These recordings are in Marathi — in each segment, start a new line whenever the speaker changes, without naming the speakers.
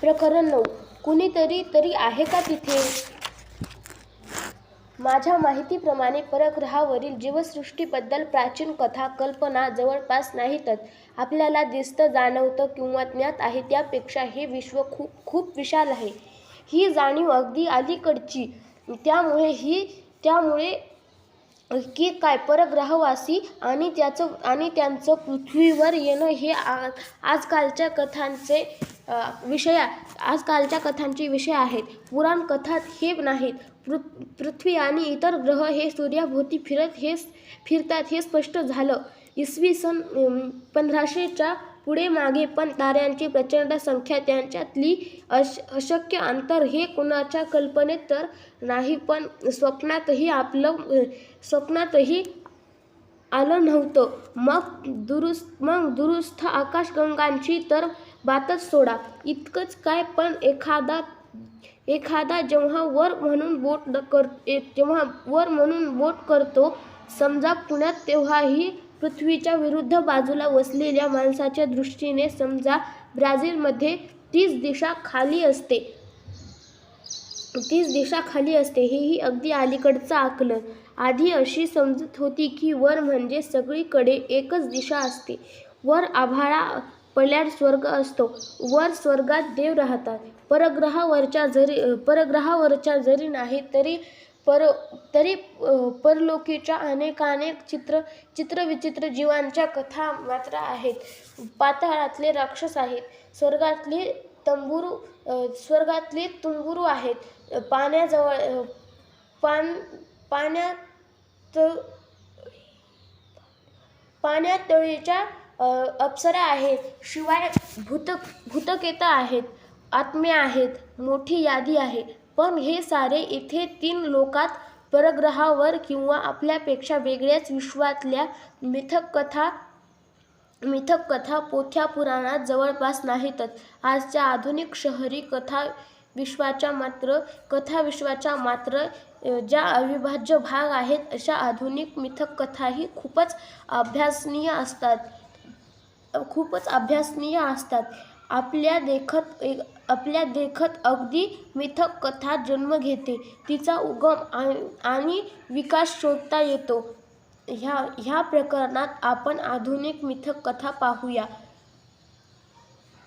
प्रकरण 9. कुणीतरी तरी आहे का तिथे? माझ्या माहितीप्रमाणे परग्रहावरील जीवसृष्टीबद्दल प्राचीन कथा कल्पना जवळपास नाहीतच. आपल्याला दिसतं, जाणवतं किंवा ज्ञात आहे त्यापेक्षा हे विश्व खूप खूप विशाल आहे, ही जाणीव अगदी अलीकडची. त्यामुळे की काय परग्रहवासी आणि त्यांचं पृथ्वीवर येणं हे आजकालच्या कथांचे विषय आहेत. पुराण कथात हे नाहीत. पृथ्वी आणि इतर ग्रह हे सूर्याभोवती फिरतात हे स्पष्ट झालं इसवी सन 1500च्या पुढे मागे. पण ताऱ्यांची प्रचंड संख्या, त्यांच्यातली अशक्य अंतर हे कुणाच्या कल्पनेत तर नाही, पण स्वप्नातही आलं नव्हतं. मग दुरूस्थ आकाशगंगांची तर बातच सोडा. इतकंच काय, पण एखादा जेव्हा वर म्हणून बोट करतो समजा पुण्यात, तेव्हाही पृथ्वीच्या विरुद्ध बाजूला वसलेल्या माणसाच्या दृष्टीने समजा ब्राझीलमध्ये 30 दिशा खाली असते. हेही अगदी अलीकडचं आकलन. आधी अशी समजूत होती की वर म्हणजे सगळीकडे एकच दिशा असते. वर आभाळा पल्याड स्वर्ग असतो. वर स्वर्गात देव राहतात. परग्रहावरच्या जरी नाही तरी परलोकीच्या अनेकानेक चित्रविचित्र जीवांच्या कथा मात्र आहेत. पाताळातले राक्षस आहेत. स्वर्गातले तुंबुरू आहेत. पाण्यातळीच्या अप्सरा आहेत. शिवाय भूतकेता आहेत, आत्म्या आहेत, मोठी यादी आहे. पण हे सारे इथे 3 लोकात, परग्रहावर किंवा आपल्यापेक्षा वेगळ्याच विश्वातल्या मिथक कथा पोथ्या पुराणात जवळपास नाहीतच. आजच्या आधुनिक शहरी कथाविश्वाच्या मात्र ज्या अविभाज्य भाग आहेत, अशा आधुनिक मिथक कथाही खूपच अभ्यासनीय असतात. आपल्या देखत अगदी मिथक कथा जन्म घेते. तिचा उगम आणि विकास शोधता येतो. ह्या प्रकरणात आपण आधुनिक मिथक कथा पाहूया.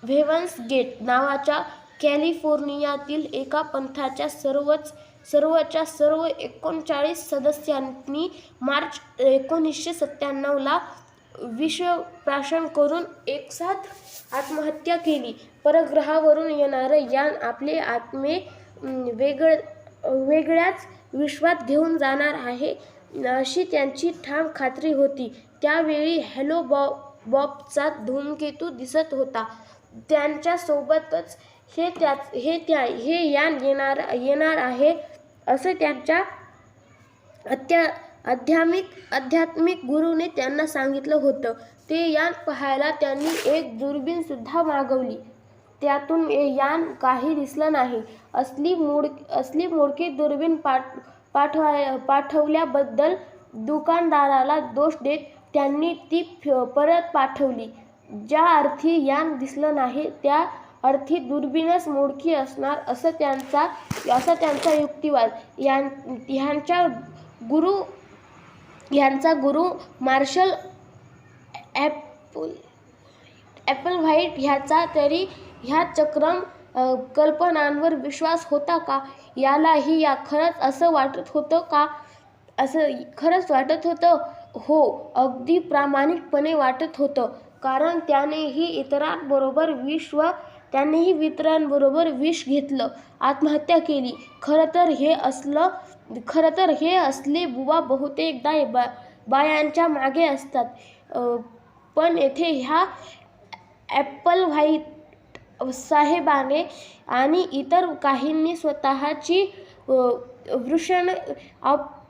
हेव्हन्स गेट नावाच्या कॅलिफोर्नियातील एका पंथाच्या सर्वच्या सर्व 39 सदस्यांनी मार्च 1997 ला विषप्राशन करून एकसाथ आत्महत्या केली. परग्रहावरून येणारं यान आपले आत्मे वेगळ्याच विश्वात घेऊन जाणार आहे, अशी त्यांची ठाम खात्री होती. त्यावेळी हॅलो बॉबचा धूमकेतू दिसत होता. त्यांच्यासोबतच हे यान येणार आहे, असं त्यांच्या आध्यात्मिक गुरूने त्यांना सांगितलं होतं. ते यान पाहायला त्यांनी एक दुर्बीण सुद्धा मागवली. त्यातून यान काही दिसलं नाही. असली मोडकी दुर्बीण पाठवल्याबद्दल दुकानदाराला दोष देत त्यांनी ती परत पाठवली. ज्या अर्थी यान दिसलं नाही, त्या अर्थी दुर्बीणच मोडकी असणार, असा त्यांचा युक्तिवाद. ह्यांचा गुरु मार्शल ॲपलव्हाईट ह्याचा तरी ह्या चक्रम कल्पनांवर विश्वास होता का? यालाही खरंच असं वाटत होतं? हो, अगदी प्रामाणिकपणे वाटत होतं. कारण त्यानेही इतरांबरोबर विष घेतलं, आत्महत्या केली. खरं तर हे असले बुवा बहुतेकदा बायांच्या मागे असतात. पण इथे ह्या ॲपलव्हाईट साहेबाने आणि इतर काहींनी स्वतःची वृषण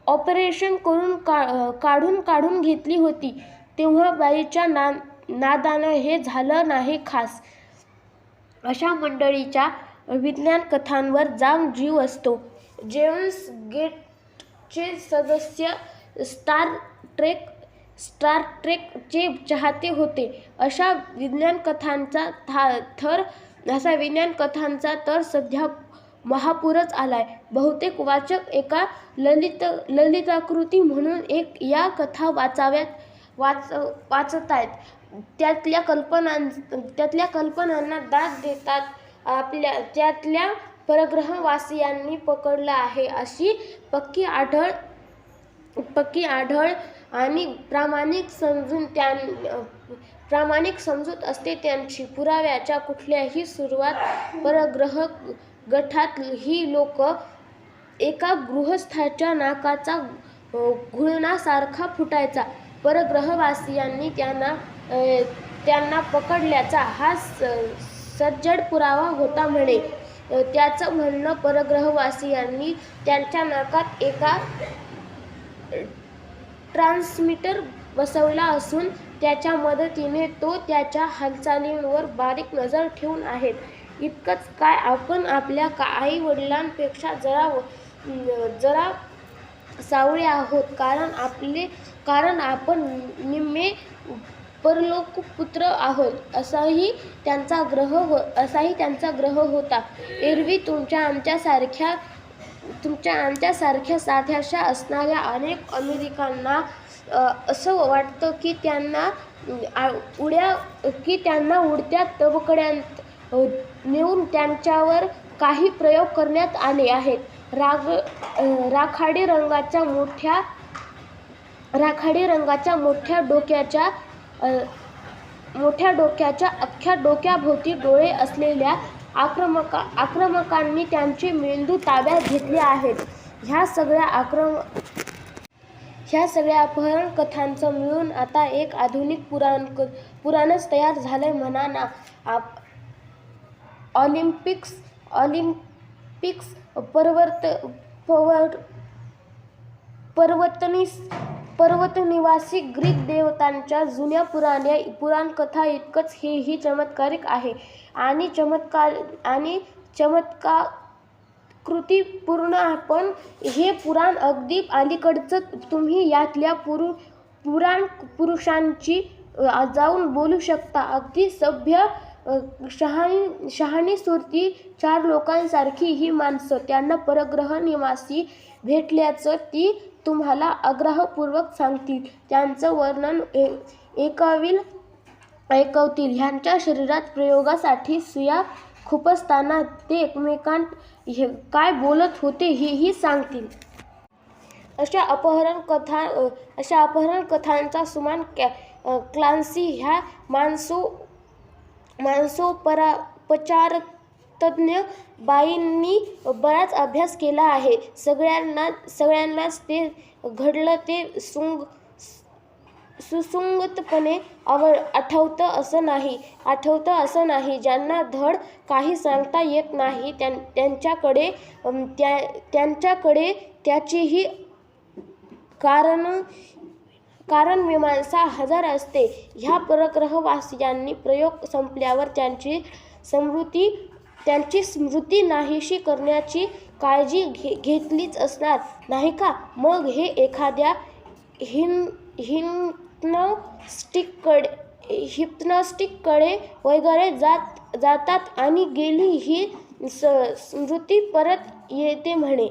ऑपरेशन करून काढून घेतली होती. तेव्हा बाईच्या नादानं हे झालं नाही खास. अशा मंडळीच्या विज्ञान कथांवर जाम जीव असतो. हेव्हन्स गेटचे सदस्य स्टार ट्रेकचे चाहते होते. अशा विज्ञान कथांचा थर असा विज्ञान कथांचा तर सध्या महापूरच आलाय. बहुतेक वाचक एका ललिताकृती म्हणून या कथा वाचतायत. त्यातल्या कल्पनांना दाद देतात. त्यातल्या परग्रहवासियांनी पकडला आहे अशी पक्की आढळ आणि प्रामाणिक समजूत असते त्यांची. पुराव्याच्या कुठल्याही सुरुवात परग्रह गटात ही लोक एका गृहस्थाच्या नाकाचा घुळणासारखा फुटायचा. परग्रहवासियांनी त्यांना पकडल्याचा हा सज्जड पुरावा होता म्हणे. त्याचं म्हणणं परग्रहवासियांनी त्यांच्या नाकात एका ट्रान्समीटर बसवला असून त्याच्या मदतीने तो त्याच्या हालचालींवर बारीक नजर ठेवून आहेत. इतकंच काय, आपण आपल्या आई वडिलांपेक्षा जरा सावळे आहोत, कारण आपण निम्मे परलोकपुत्र आहोत. असाही त्यांचा ग्रह होता. एरवी तुमच्या आमच्यासारख्या साध्याशा असणाऱ्या अनेक अमेरिकांना असं वाटतं की त्यांना उडत्या तबकड्यात नेऊन त्यांच्यावर काही प्रयोग करण्यात आले आहेत. राखाडी रंगाच्या मोठ्या डोक्याच्या अख्ख्या डोक्याभोवती डोळे असलेल्या आक्रमकांनी त्यांचे मेंदू ताब्यात घेतले आहेत. ह्या सगळ्या अपहरण कथांचं मिळून आता एक आधुनिक पुराणच तयार झालंय म्हणा ना. ऑलिम्पिक्स पर्वतनिवासी ग्रीक देवतांच्या जुन्या पुराणकथा इतकंच हेही चमत्कारिक आहे आणि चमत्कृतीपूर्ण. पण हे पुराण अगदी अलीकडचं. तुम्ही यातल्या पुरुषांची जाऊन बोलू शकता. अगदी सभ्य शहाणीसुरती 4 लोकांसारखी ही माणसं. त्यांना परग्रह निवासी भेटल्याचं ती तुम्हाला आग्रहपूर्वक सांगतील. त्यांचं वर्णन ऐकवतील. ह्यांच्या शरीरात प्रयोगासाठी सुया खुपसताना ते एकमेकांत काय बोलत होते हेही सांगतील. अशा अपहरण कथांचा सुमान क्लान्सी ह्या मानसोपचारतज्ज्ञ बाईंनी बराच अभ्यास केला आहे. सगळ्यांनाच ते घडलं ते सुसंगतपणे आठवतं असं नाही. ज्यांना धड काही सांगता येत नाही त्यांच्याकडे त्याचीही कारणमीमांसा हजर असते. ह्या परग्रहवासियांनी प्रयोग संपल्यावर त्यांची स्मृती नाहीशी करण्याची काळजी घेतलीच असणार नाही का? मग हे एखाद्या हिप्नॉटिस्टकडे वगैरे जातात आणि गेली ही स्मृती परत येते म्हणे.